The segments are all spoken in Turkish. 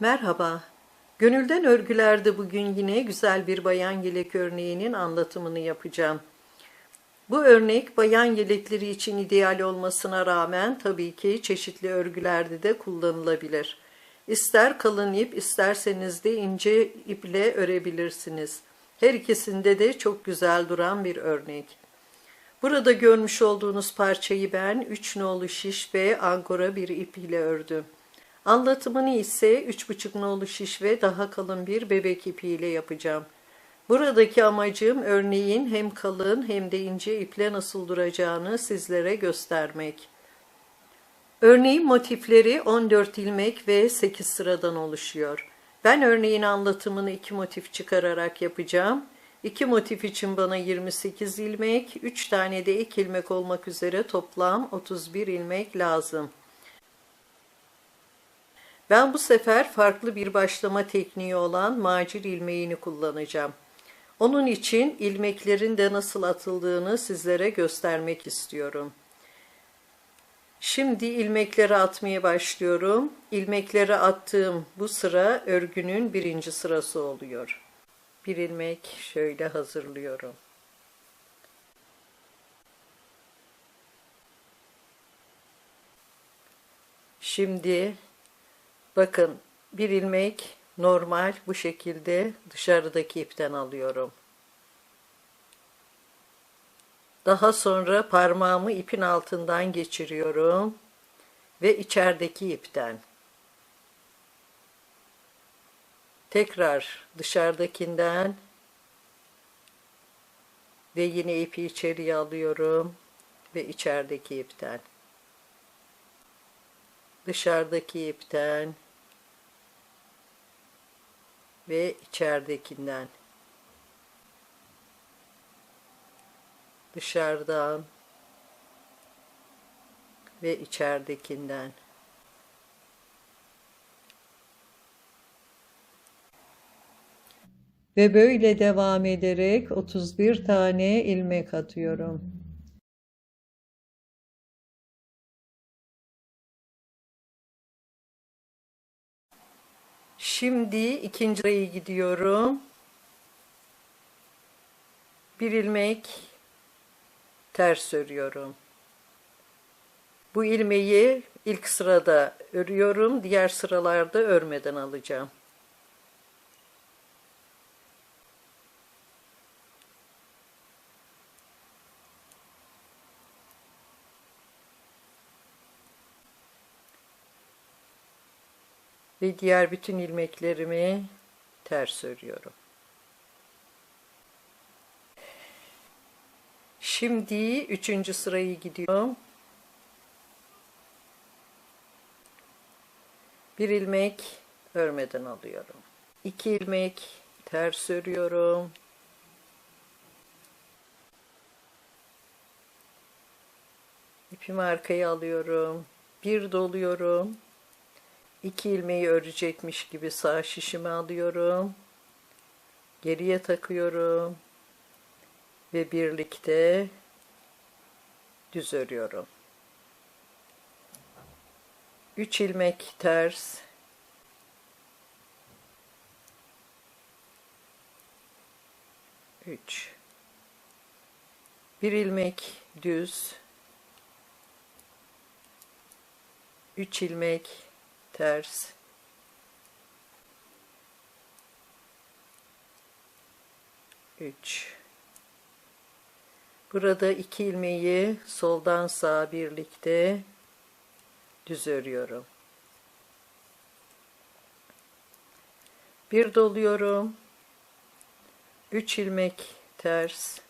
Merhaba. Gönülden Örgüler'de bugün yine güzel bir bayan yelek örneğinin anlatımını yapacağım. Bu örnek bayan yelekleri için ideal olmasına rağmen tabii ki çeşitli örgülerde de kullanılabilir. İster kalın ip, isterseniz de ince iple örebilirsiniz. Her ikisinde de çok güzel duran bir örnek. Burada görmüş olduğunuz parçayı ben 3 nolu şiş ve angora bir ip ile ördüm. Anlatımını ise 3,5 nolu şiş ve daha kalın bir bebek ipiyle yapacağım. Buradaki amacım örneğin hem kalın hem de ince iple nasıl duracağını sizlere göstermek. Örneğin motifleri 14 ilmek ve 8 sıradan oluşuyor. Ben örneğin anlatımını 2 motif çıkararak yapacağım. 2 motif için bana 28 ilmek, 3 tane de ek ilmek olmak üzere toplam 31 ilmek lazım. Ben bu sefer farklı bir başlama tekniği olan macir ilmeğini kullanacağım. Onun için ilmeklerin de nasıl atıldığını sizlere göstermek istiyorum. Şimdi ilmekleri atmaya başlıyorum. İlmekleri attığım bu sıra örgünün birinci sırası oluyor. Bir ilmek şöyle hazırlıyorum. Şimdi bakın bir ilmek normal bu şekilde dışarıdaki ipten alıyorum. Daha sonra parmağımı ipin altından geçiriyorum ve içerideki ipten. Tekrar dışarıdakinden ve yine ipi içeriye alıyorum ve içerideki ipten. Dışarıdaki ipten ve içeridekinden. Dışarıdan ve içeridekinden. Ve böyle devam ederek 31 tane ilmek atıyorum. Şimdi ikinci sıraya gidiyorum. Bir ilmek ters örüyorum. Bu ilmeği ilk sırada örüyorum, diğer sıralarda örmeden alacağım. Ve diğer bütün ilmeklerimi ters örüyorum. Şimdi üçüncü sırayı gidiyorum. Bir ilmek örmeden alıyorum. 2 ilmek ters örüyorum. İpimi arkaya alıyorum. Bir doluyorum. 2 ilmeği örecekmiş gibi sağ şişimi alıyorum. Geriye takıyorum. Ve birlikte düz örüyorum. 3 ilmek ters. 3. Bir ilmek düz. 3 ilmek ters. 3. Burada 2 ilmeği soldan sağa birlikte düz örüyorum. Bir doluyorum. 3 ilmek ters.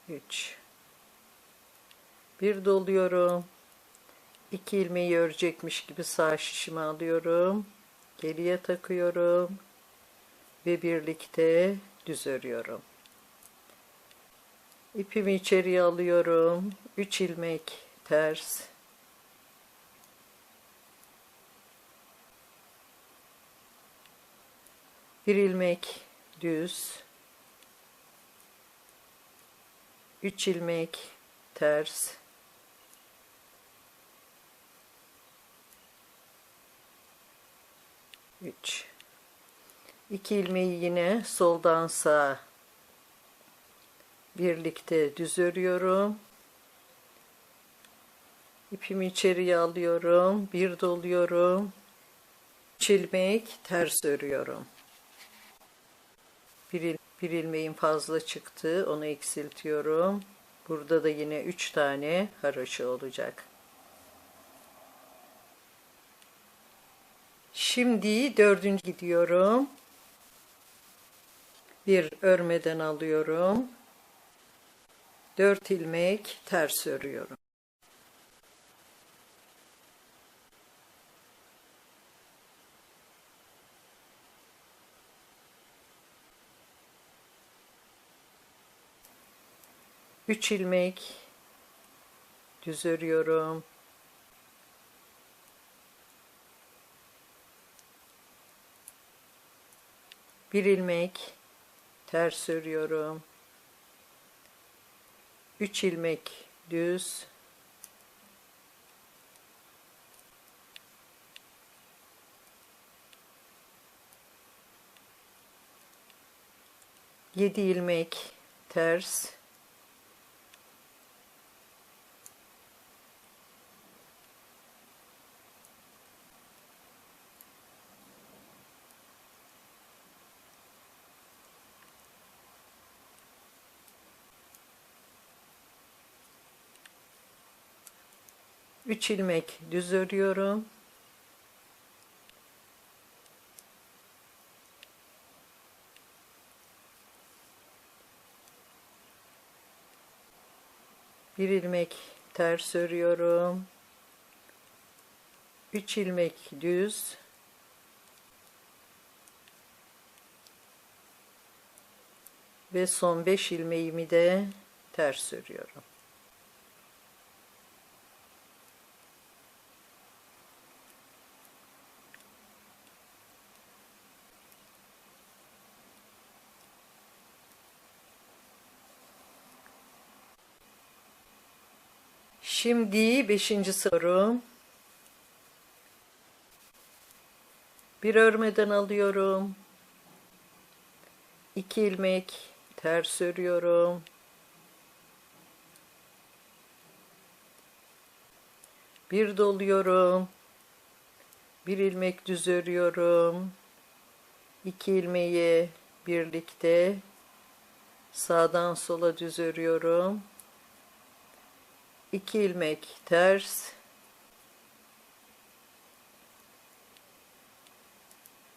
3. Bir doluyorum. 2 ilmeği örecekmiş gibi sağ şişimi alıyorum. Geriye takıyorum. Ve birlikte düz örüyorum. İpimi içeriye alıyorum. 3 ilmek ters. 1 ilmek düz. 3 ilmek ters. 3. 2 ilmeği yine soldan sağa birlikte düz örüyorum. İpimi içeriye alıyorum. Bir doluyorum. 3 ilmek ters örüyorum. Bir ilmeğim fazla çıktı. Onu eksiltiyorum. Burada da yine 3 tane haroşa olacak. Şimdi 4. gidiyorum. Bir örmeden alıyorum. 4 ilmek ters örüyorum. Üç ilmek düz örüyorum. Bir ilmek ters örüyorum. 3 ilmek düz. Yedi ilmek ters. Üç ilmek düz örüyorum. Bir ilmek ters örüyorum. 3 ilmek düz. Ve son 5 ilmeğimi de ters örüyorum. Şimdi 5. soru. Bir örmeden alıyorum. 2 ilmek ters örüyorum. Bir doluyorum. Bir ilmek düz örüyorum. 2 ilmeği birlikte sağdan sola düz örüyorum. 2 ilmek ters.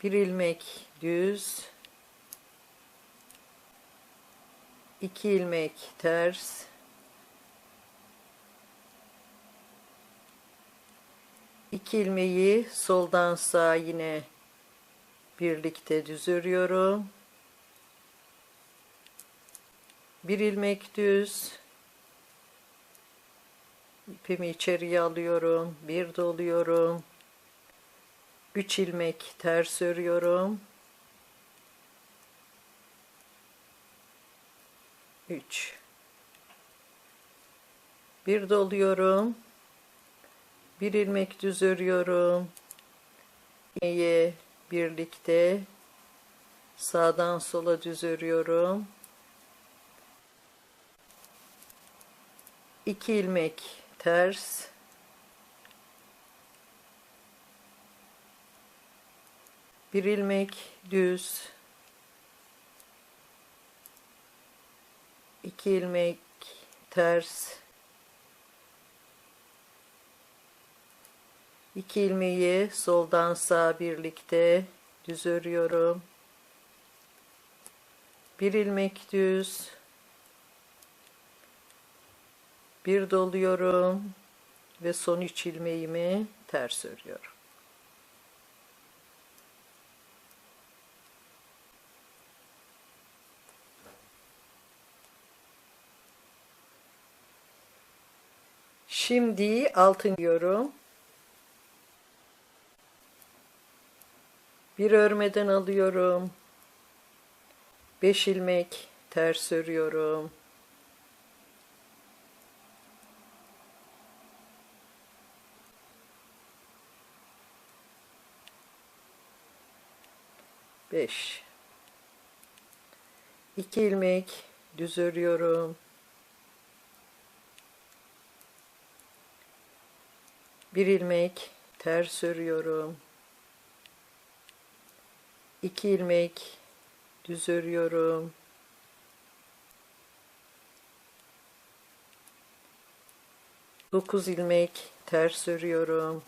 Bir ilmek düz. 2 ilmek ters. İki ilmeği soldan sağa yine birlikte düz örüyorum. Bir ilmek düz. İpimi içeriye alıyorum. Bir doluyorum. 3 ilmek ters örüyorum. 3. Bir doluyorum. Bir ilmek düz örüyorum. İğneyi birlikte sağdan sola düz örüyorum. 2 ilmek ters. Bir ilmek düz. 2 ilmek ters. 2 ilmeği soldan sağa birlikte düz örüyorum. Bir ilmek düz. Bir doluyorum ve son 3 ilmeğimi ters örüyorum. Şimdi altın diyorum. Bir örmeden alıyorum. 5 ilmek ters örüyorum. 5. 2 ilmek düz örüyorum. 1 ilmek ters örüyorum. 2 ilmek düz örüyorum. 9 ilmek ters örüyorum.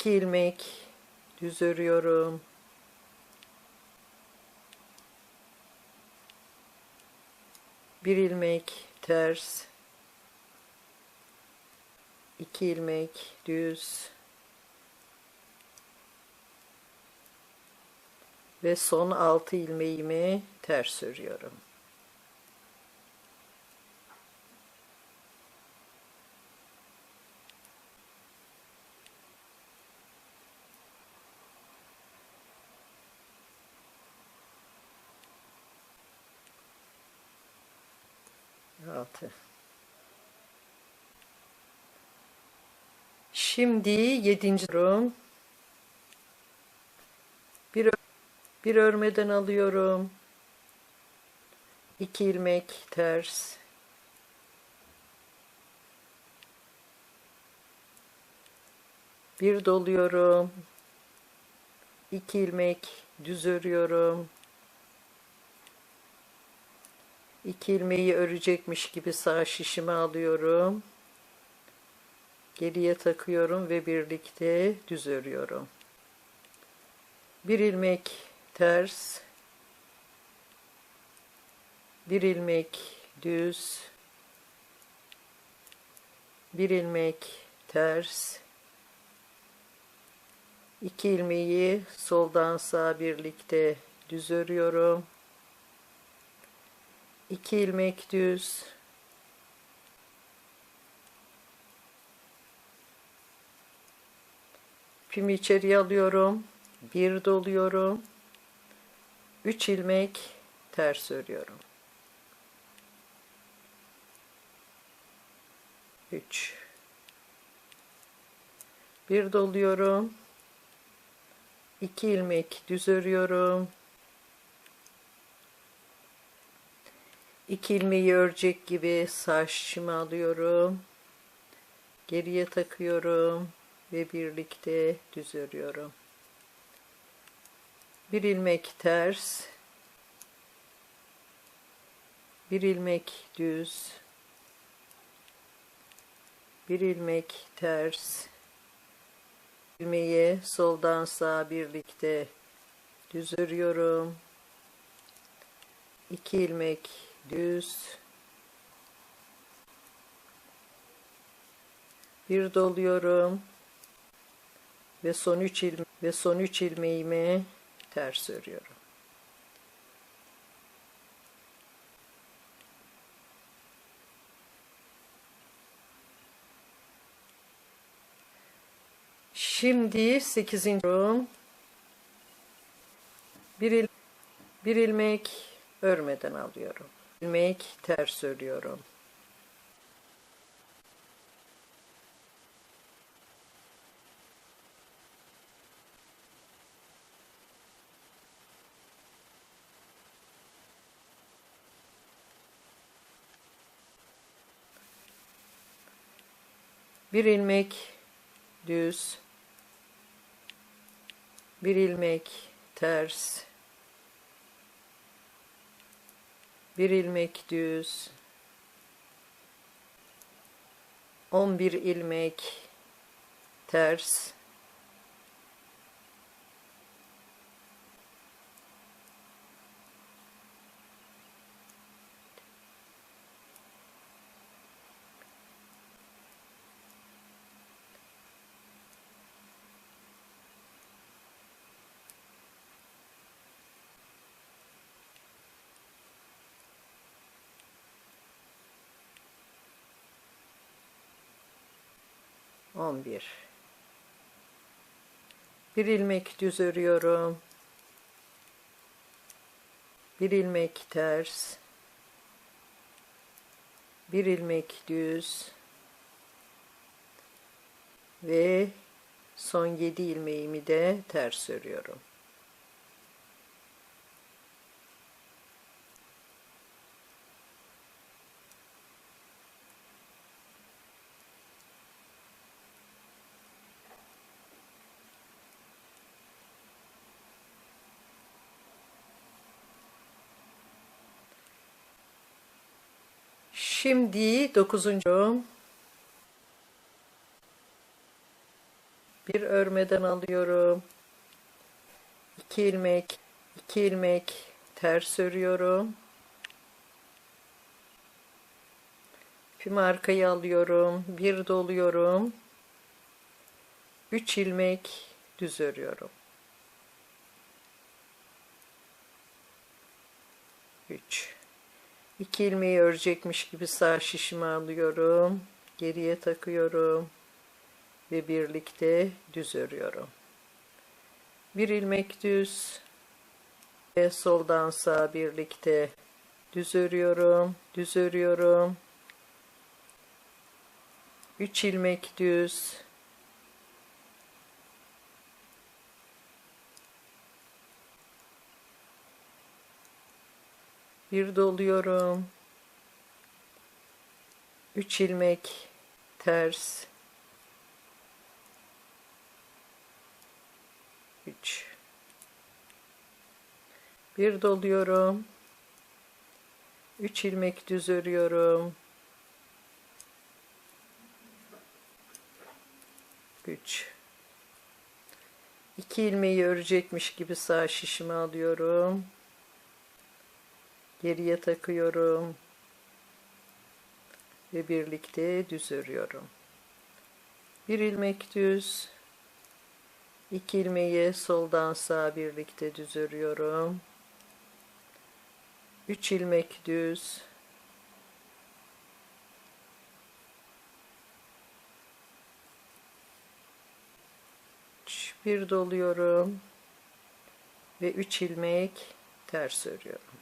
2 ilmek düz örüyorum. 1 ilmek ters, 2 ilmek düz ve son 6 ilmeğimi ters örüyorum. Altı. Şimdi 7. durum. Bir örmeden alıyorum. 2 ilmek ters. Bir doluyorum. 2 ilmek düz örüyorum. 2 ilmeği örecekmiş gibi sağ şişime alıyorum. Geriye takıyorum ve birlikte düz örüyorum. 1 ilmek ters, 1 ilmek düz, 1 ilmek ters, 2 ilmeği soldan sağa birlikte düz örüyorum. 2 ilmek düz, ipimi içeriye alıyorum, bir doluyorum, 3 ilmek ters örüyorum. 3, bir doluyorum, 2 ilmek düz örüyorum, 2 ilmeği örecek gibi sağ şişimi alıyorum, geriye takıyorum ve birlikte düz örüyorum. 1 ilmek ters, 1 ilmek düz, 1 ilmek ters, ilmeği soldan sağa birlikte düz örüyorum. 2 ilmek düz, bir doluyorum ve son 3 ilmeğimi ters örüyorum. Şimdi 8. durum. Bir ilmek örmeden alıyorum. İlmek ters örüyorum. Bir ilmek düz, bir ilmek ters, bir ilmek düz, 11 ilmek ters, 11. Bir ilmek düz örüyorum. Bir ilmek ters. Bir ilmek düz. Ve son 7 ilmeğimi de ters örüyorum. Şimdi 9. Bir örmeden alıyorum. 2 ilmek, 2 ilmek ters örüyorum. İpimi arkaya alıyorum. Bir doluyorum. 3 ilmek düz örüyorum. 3. 2 ilmeği örecekmiş gibi sağ şişimi alıyorum. Geriye takıyorum. Ve birlikte düz örüyorum. Bir ilmek düz ve soldan sağa birlikte düz örüyorum. Düz örüyorum. 3 ilmek düz. Bir doluyorum. 3 ilmek ters. 3. Bir doluyorum. 3 ilmek düz örüyorum. 3. 2 ilmeği örecekmiş gibi sağ şişimi alıyorum. Geriye takıyorum. Ve birlikte düz örüyorum. Bir ilmek düz. 2 ilmeği soldan sağa birlikte düz örüyorum. 3 ilmek düz. Bir doluyorum ve 3 ilmek ters örüyorum.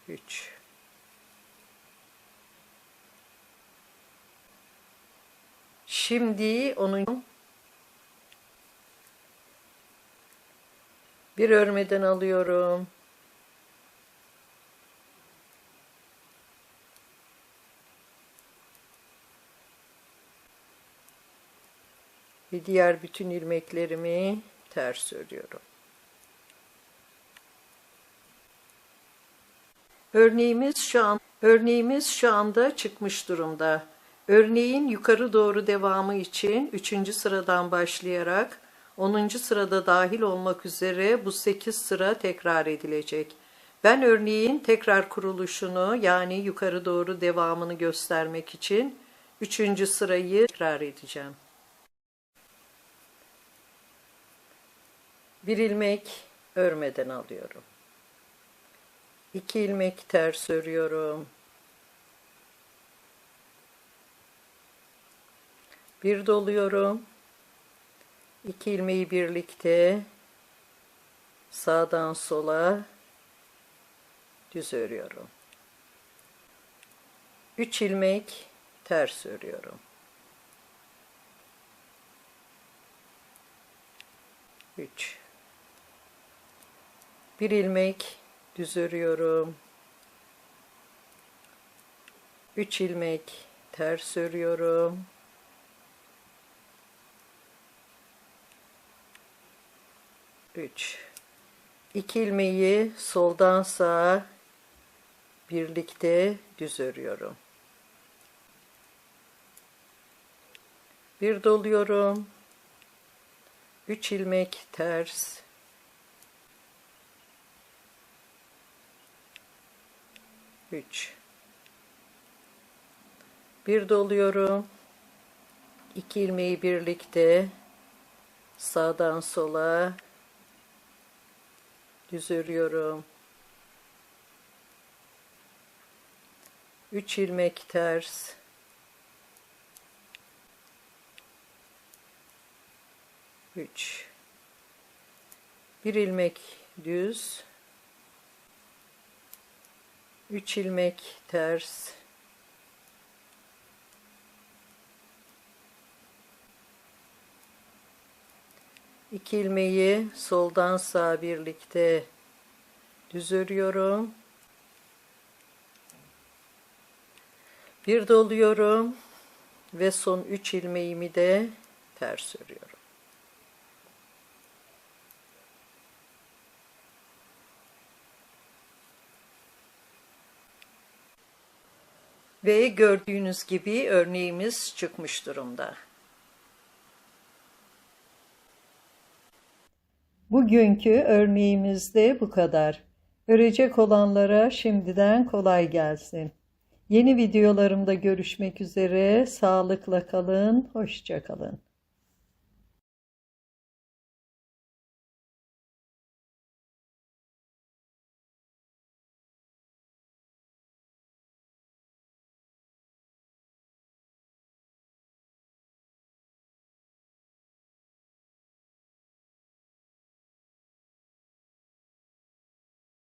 Üç. Şimdi onun bir örmeden alıyorum. Ve diğer bütün ilmeklerimi ters örüyorum. Örneğimiz şu anda çıkmış durumda. Örneğin yukarı doğru devamı için 3. sıradan başlayarak 10. sırada dahil olmak üzere bu 8 sıra tekrar edilecek. Ben örneğin tekrar kuruluşunu yani yukarı doğru devamını göstermek için 3. sırayı tekrar edeceğim. Bir ilmek örmeden alıyorum. 2 ilmek ters örüyorum. Bir doluyorum. 2 ilmeği birlikte sağdan sola düz örüyorum. 3 ilmek ters örüyorum. 3. Bir ilmek düz örüyorum. 3 ilmek ters örüyorum. 3. 2 ilmeği soldan sağa birlikte düz örüyorum. Bir doluyorum. 3 ilmek ters. 3. Bir doluyorum. 2 ilmeği birlikte sağdan sola düz örüyorum. 3 ilmek ters, 3, 1 ilmek düz, 3 ilmek ters, 2 ilmeği soldan sağa birlikte düz örüyorum. Bir doluyorum ve son 3 ilmeğimi de ters örüyorum. Ve gördüğünüz gibi örneğimiz çıkmış durumda. Bugünkü örneğimiz de bu kadar. Örecek olanlara şimdiden kolay gelsin. Yeni videolarımda görüşmek üzere. Sağlıkla kalın, hoşça kalın.